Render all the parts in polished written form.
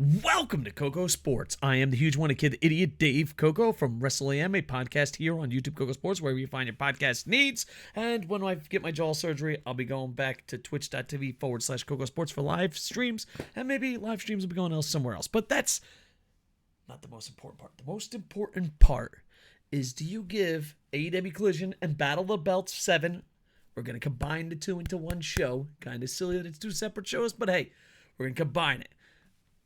Welcome to KocoSports. I am the huge one, kid, the idiot, Dave Koco from Wrestle AM, a podcast here on YouTube, KocoSports, wherever you find your podcast needs. And when I get my jaw surgery, I'll be going back to twitch.tv/KocoSports for live streams, and maybe live streams will be going somewhere else. But that's not the most important part. The most important part is, do you give AEW Collision and Battle of the Belts 7? We're going to combine the two into one show. Kind of silly that it's two separate shows, but hey, we're going to combine it.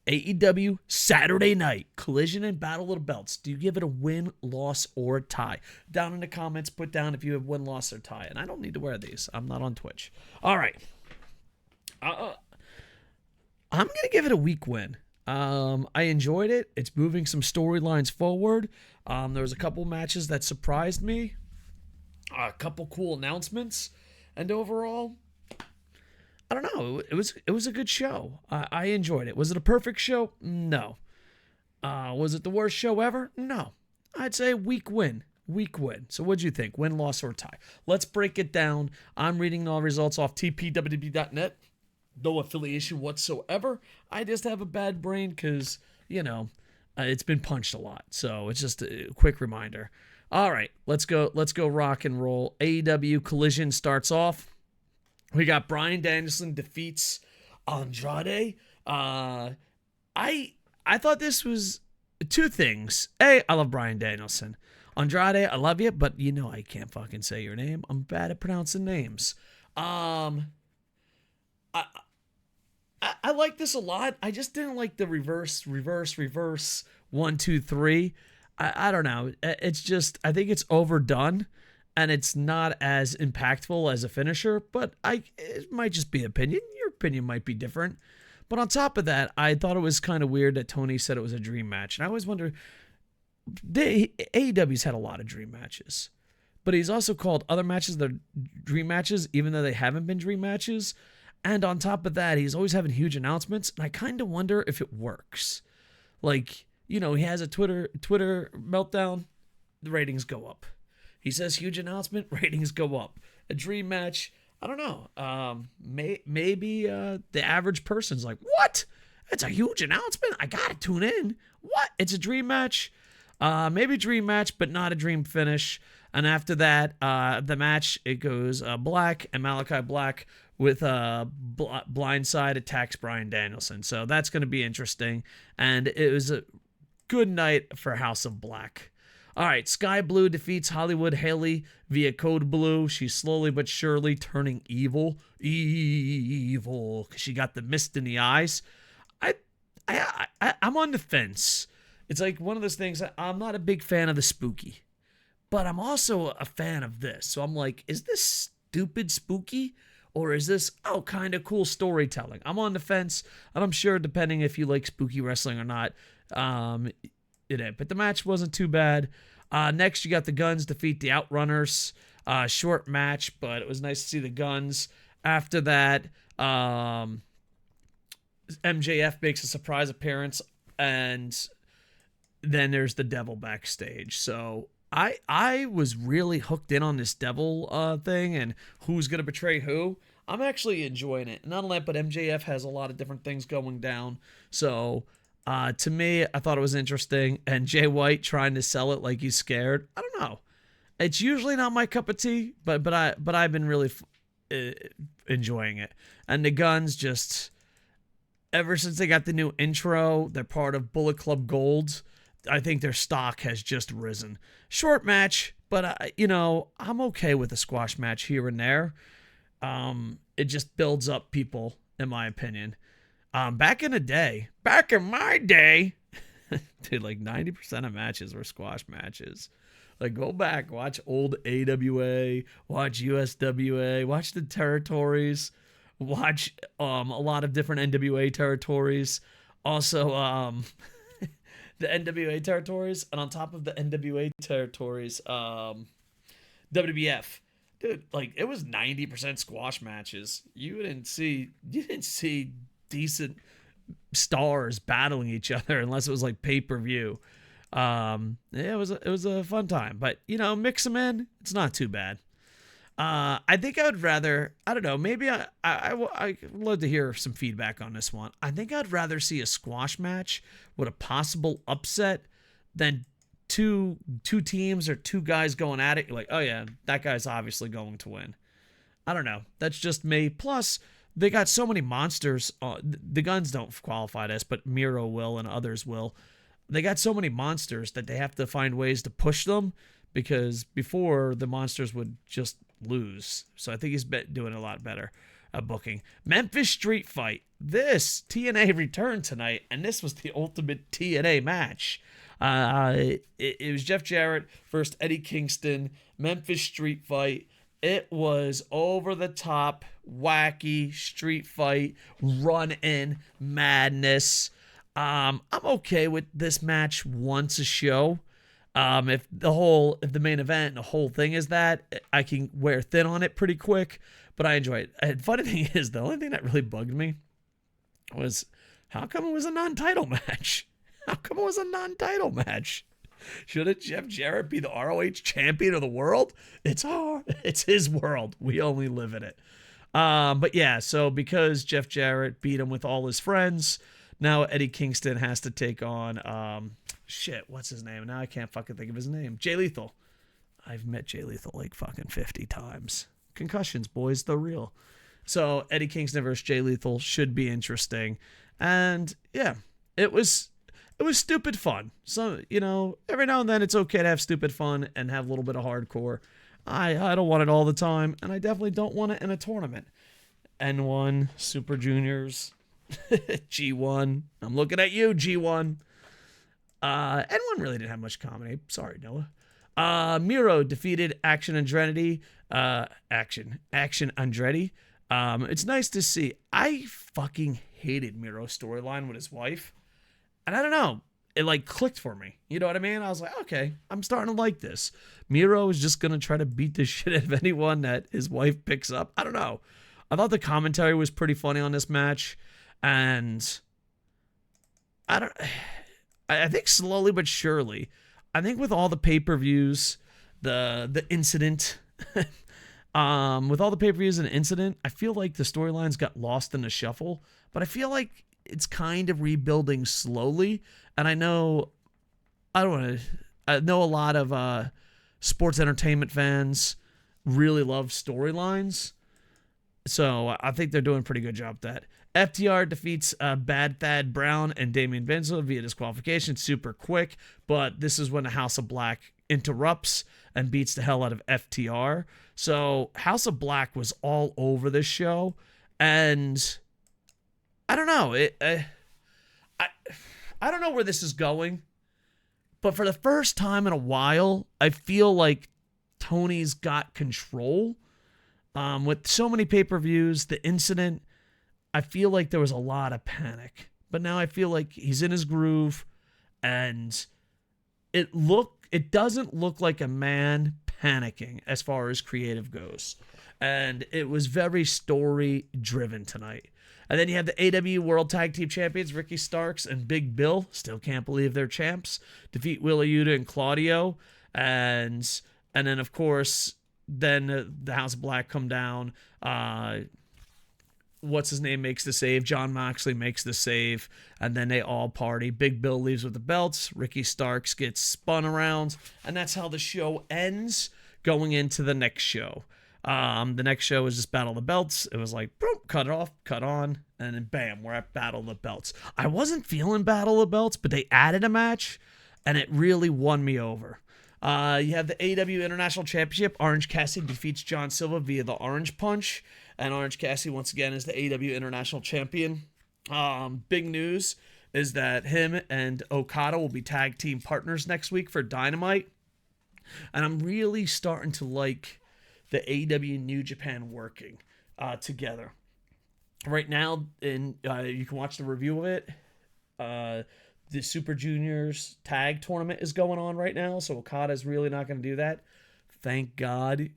AEW Saturday Night Collision and Battle of the Belts. Do you give it a win, loss, or tie? Down in the comments, put down if you have win, loss, or tie. And I don't need to wear these. I'm not on Twitch. All right. I'm going to give it a weak win. I enjoyed it. It's moving some storylines forward. There was a couple matches that surprised me. A couple cool announcements. And overall, I don't know. It was a good show. I enjoyed it. Was it a perfect show? No. Was it the worst show ever? No. I'd say weak win. Weak win. So what'd you think? Win, loss, or tie? Let's break it down. I'm reading all results off tpww.net. No affiliation whatsoever. I just have a bad brain because, it's been punched a lot. So it's just a quick reminder. All right, let's go rock and roll. AEW Collision starts off. We got Bryan Danielson defeats Andrade. I thought this was two things. A, I love Bryan Danielson. Andrade, I love you, but I can't fucking say your name. I'm bad at pronouncing names. I like this a lot. I just didn't like the reverse, 1, 2, 3. I don't know. It's just, I think it's overdone. And it's not as impactful as a finisher, but it might just be opinion. Your opinion might be different. But on top of that, I thought it was kind of weird that Tony said it was a dream match. And I always wonder, AEW's had a lot of dream matches. But he's also called other matches that are dream matches, even though they haven't been dream matches. And on top of that, he's always having huge announcements. And I kind of wonder if it works. Like, he has a Twitter meltdown, the ratings go up. He says huge announcement, ratings go up. A dream match, I don't know. Maybe the average person's like, what? It's a huge announcement? I gotta tune in. What? It's a dream match? Maybe dream match, but not a dream finish. And after that, the match, it goes Black and Malachi Black with blindside attacks Bryan Danielson. So that's going to be interesting. And it was a good night for House of Black. All right, Skye Blue defeats Hollywood Haley via Code Blue. She's slowly but surely turning evil. Evil. Because she got the mist in the eyes. I'm on the fence. It's like one of those things, I'm not a big fan of the spooky. But I'm also a fan of this. So I'm like, is this stupid spooky? Or is this, kind of cool storytelling? I'm on the fence. And I'm sure, depending if you like spooky wrestling or not, but the match wasn't too bad. Next, you got the Guns defeat the Outrunners. Short match, but it was nice to see the Guns. After that, MJF makes a surprise appearance, and then there's the Devil backstage. So I was really hooked in on this Devil thing and who's going to betray who. I'm actually enjoying it. Not only that, but MJF has a lot of different things going down. So to me, I thought it was interesting. And Jay White trying to sell it like he's scared. I don't know. It's usually not my cup of tea, but I've been really enjoying it. And the Guns, just ever since they got the new intro, they're part of Bullet Club Gold. I think their stock has just risen. Short match, but I'm okay with a squash match here and there. It just builds up people, in my opinion. Back in my day, dude, like 90% of matches were squash matches. Like, go back, watch old AWA, watch USWA, watch the territories, watch a lot of different NWA territories. Also, the NWA territories, and on top of the NWA territories, WWF. Dude, like, it was 90% squash matches. You didn't see decent stars battling each other unless it was like pay-per-view. It was a fun time, but mix them in, it's not too bad. I think I would rather, I don't know, maybe I would love to hear some feedback on this one. I think I'd rather see a squash match with a possible upset than two teams or two guys going at it. You're like, oh yeah, that guy's obviously going to win. I don't know. That's just me. Plus, they got so many monsters. The Guns don't qualify this, but Miro will and others will. They got so many monsters that they have to find ways to push them, because before the monsters would just lose. So I think he's doing a lot better at booking. Memphis Street Fight. This TNA returned tonight, and this was the ultimate TNA match. It was Jeff Jarrett versus Eddie Kingston. Memphis Street Fight. It was over the top, wacky street fight, run-in madness. I'm okay with this match once a show. If the main event and the whole thing is that, I can wear thin on it pretty quick, but I enjoy it. And funny thing is, the only thing that really bugged me was, how come it was a non-title match? How come it was a non-title match? Shouldn't Jeff Jarrett be the ROH champion of the world? It's his world. We only live in it. But yeah, so because Jeff Jarrett beat him with all his friends, now Eddie Kingston has to take on, what's his name? Now I can't fucking think of his name. Jay Lethal. I've met Jay Lethal like fucking 50 times. Concussions, boys, they're real. So Eddie Kingston versus Jay Lethal should be interesting. And yeah, it was stupid fun. So, every now and then it's okay to have stupid fun and have a little bit of hardcore. I don't want it all the time, and I definitely don't want it in a tournament. N1, Super Juniors, G1. I'm looking at you, G1. N1 really didn't have much comedy. Sorry, Noah. Miro defeated Action Andretti. Action Andretti. It's nice to see. I fucking hated Miro's storyline with his wife. And I don't know, it like clicked for me. You know what I mean? I was like, okay, I'm starting to like this. Miro is just going to try to beat the shit out of anyone that his wife picks up. I don't know. I thought the commentary was pretty funny on this match. And I think slowly but surely, I think with all the pay-per-views, the incident, with all the pay-per-views and incident, I feel like the storylines got lost in the shuffle. But I feel like it's kind of rebuilding slowly, and I know a lot of sports entertainment fans really love storylines, so I think they're doing a pretty good job with that. FTR defeats Bad Thad Brown and Damian Benzo via disqualification, super quick, but this is when the House of Black interrupts and beats the hell out of FTR. So House of Black was all over this show, and I don't know. I don't know where this is going, but for the first time in a while, I feel like Tony's got control. With so many pay-per-views, the incident, I feel like there was a lot of panic. But now I feel like he's in his groove, and it doesn't look like a man panicking as far as creative goes. And it was very story-driven tonight. And then you have the AEW World Tag Team Champions, Ricky Starks and Big Bill. Still can't believe they're champs. Defeat Willa Yuta and Claudio. And then, of course, the House of Black come down. What's his name makes the save. John Moxley makes the save. And then they all party. Big Bill leaves with the belts. Ricky Starks gets spun around. And that's how the show ends going into the next show. The next show was just Battle of the Belts. It was like, boom, cut it off, cut on, and then bam, we're at Battle of the Belts. I wasn't feeling Battle of the Belts, but they added a match, and it really won me over. You have the AEW International Championship. Orange Cassidy defeats John Silva via the Orange Punch, and Orange Cassidy, once again, is the AEW International Champion. Big news is that him and Okada will be tag team partners next week for Dynamite, and I'm really starting to like the AEW New Japan working together. Right now, you can watch the review of it. The Super Juniors tag tournament is going on right now, so Okada's really not going to do that. Thank God.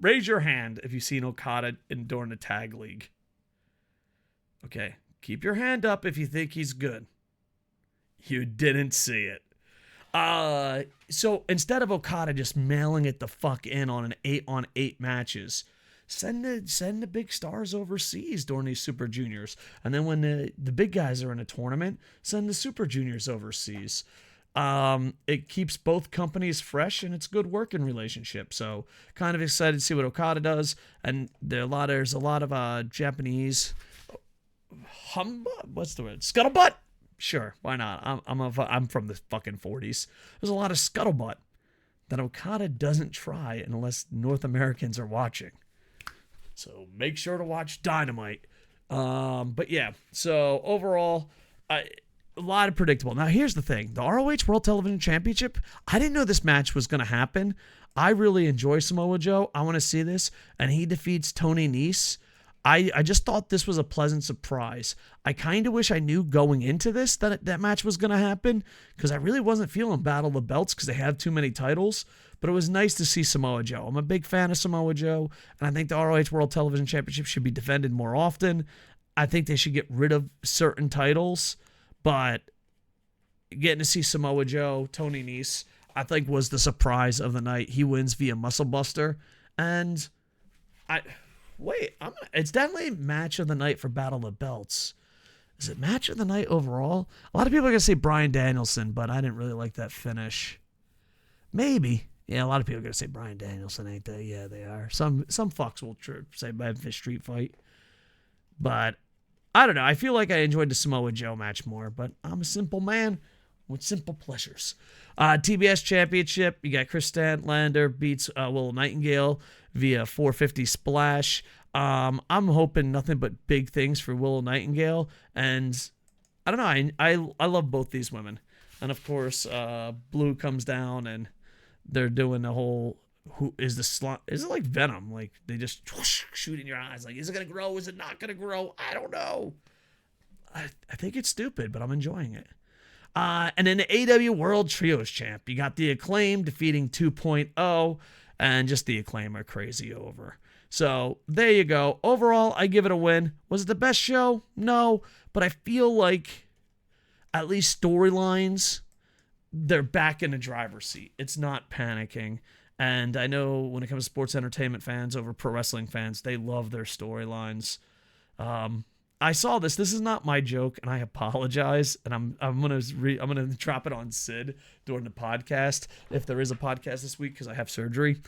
Raise your hand if you've seen Okada during the tag league. Okay, keep your hand up if you think he's good. You didn't see it. So instead of Okada just mailing it the fuck in on an 8-on-8 matches, send the big stars overseas during these Super Juniors. And then when the big guys are in a tournament, send the Super Juniors overseas. It keeps both companies fresh, and it's a good working relationship. So kind of excited to see what Okada does. And there's a lot of Japanese what's the word? Scuttlebutt? Sure, why not? I'm from the fucking 40s. There's a lot of scuttlebutt that Okada doesn't try unless North Americans are watching. So make sure to watch Dynamite. But yeah, so overall, a lot of predictable. Now here's the thing: the ROH World Television Championship. I didn't know this match was going to happen. I really enjoy Samoa Joe. I want to see this, and he defeats Tony Nese. I just thought this was a pleasant surprise. I kind of wish I knew going into this that match was going to happen, because I really wasn't feeling Battle of the Belts because they have too many titles, but it was nice to see Samoa Joe. I'm a big fan of Samoa Joe, and I think the ROH World Television Championship should be defended more often. I think they should get rid of certain titles, but getting to see Samoa Joe, Tony Nese, I think was the surprise of the night. He wins via Muscle Buster, and it's definitely match of the night for Battle of the Belts. Is it match of the night overall? A lot of people are going to say Bryan Danielson, but I didn't really like that finish. Maybe. Yeah, a lot of people are going to say Bryan Danielson, ain't they? Yeah, they are. Some fucks will say Memphis Street Fight. But I don't know. I feel like I enjoyed the Samoa Joe match more, but I'm a simple man with simple pleasures. TBS Championship, you got Chris Statlander beats Willow Nightingale via 450 splash. I'm hoping nothing but big things for Willow Nightingale, and I don't know. I love both these women, and of course, Blue comes down and they're doing the whole is it like Venom? Like they just whoosh, shoot in your eyes. Like, is it gonna grow? Is it not gonna grow? I don't know. I think it's stupid, but I'm enjoying it. And then the AEW World Trios Champ. You got the Acclaim defeating 2.0, and just the Acclaim are crazy over. So there you go. Overall, I give it a win. Was it the best show? No, but I feel like at least storylines, they're back in the driver's seat. It's not panicking. And I know when it comes to sports entertainment fans over pro wrestling fans, they love their storylines. I saw this. This is not my joke, and I apologize. And I'm gonna drop it on Sid during the podcast if there is a podcast this week, because I have surgery.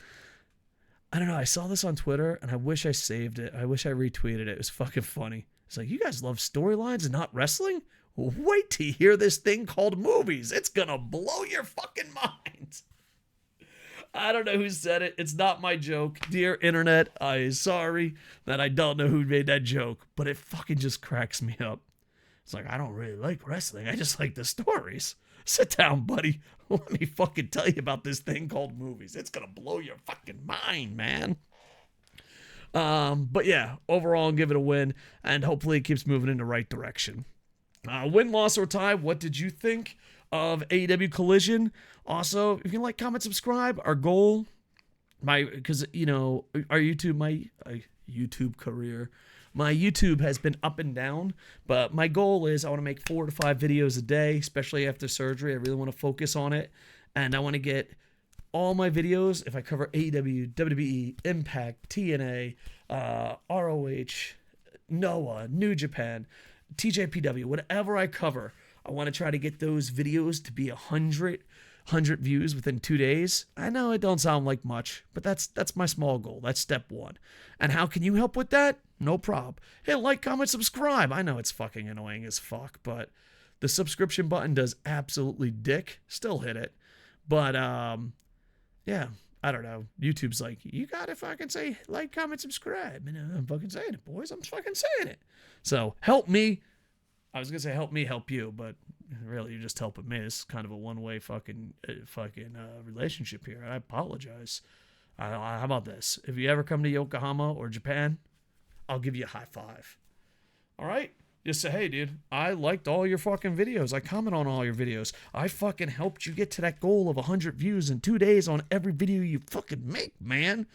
I don't know. I saw this on Twitter, and I wish I saved it. I wish I retweeted it. It was fucking funny. It's like, you guys love storylines and not wrestling? Well, wait till you hear this thing called movies. It's gonna blow your fucking mind. I don't know who said it. It's not my joke. Dear internet, I'm sorry that I don't know who made that joke, but it fucking just cracks me up. It's like, I don't really like wrestling. I just like the stories. Sit down, buddy. Let me fucking tell you about this thing called movies. It's going to blow your fucking mind, man. But yeah, overall, give it a win, and hopefully it keeps moving in the right direction. Win, loss, or tie, what did you think of AEW Collision? Also, if you can like, comment, subscribe. Our goal, because, you know, my YouTube career, my YouTube has been up and down, but my goal is I want to make 4 to 5 videos a day, especially after surgery. I really want to focus on it, and I want to get all my videos, if I cover AEW, WWE, Impact, TNA, ROH, Noah, New Japan, TJPW, whatever I cover, I want to try to get those videos to be 100 views within 2 days. I know it don't sound like much, but that's my small goal. That's step 1. And how can you help with that? No problem. Hey, like, comment, subscribe. I know it's fucking annoying as fuck, but the subscription button does absolutely dick. Still hit it. But, yeah, I don't know. YouTube's like, you gotta fucking say like, comment, subscribe. And I'm fucking saying it, boys. I'm fucking saying it. So help me. I was gonna say help me help you, but really you're just helping me. It's kind of a one-way fucking relationship here. I apologize. How about this? If you ever come to Yokohama or Japan, I'll give you a high five. All right? Just say, hey, dude, I liked all your fucking videos. I comment on all your videos. I fucking helped you get to that goal of 100 views in 2 days on every video you fucking make, man.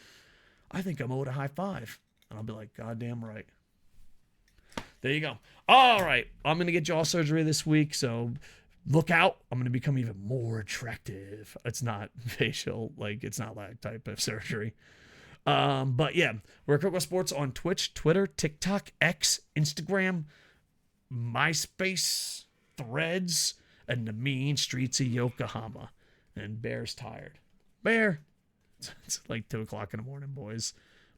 I think I'm owed a high five. And I'll be like, goddamn right. There you go. All right. I'm going to get jaw surgery this week, so look out. I'm going to become even more attractive. It's not facial, like it's not that type of surgery. But yeah, we're KocoSports on Twitch, Twitter, TikTok, X, Instagram, MySpace, Threads, and the mean streets of Yokohama. And Bear's tired. Bear, it's like 2 o'clock in the morning, boys.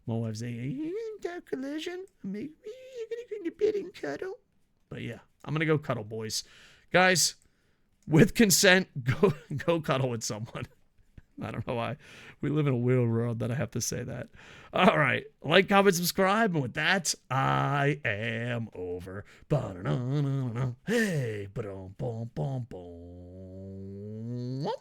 My wife's saying, "You gonna go Collision? Maybe you're gonna go to bed and cuddle." But yeah, I'm gonna go cuddle, boys. Guys, with consent, go cuddle with someone. I don't know why. We live in a weird world that I have to say that. All right. Like, comment, subscribe. And with that, I am over. Hey, boom, boom, boom, boom.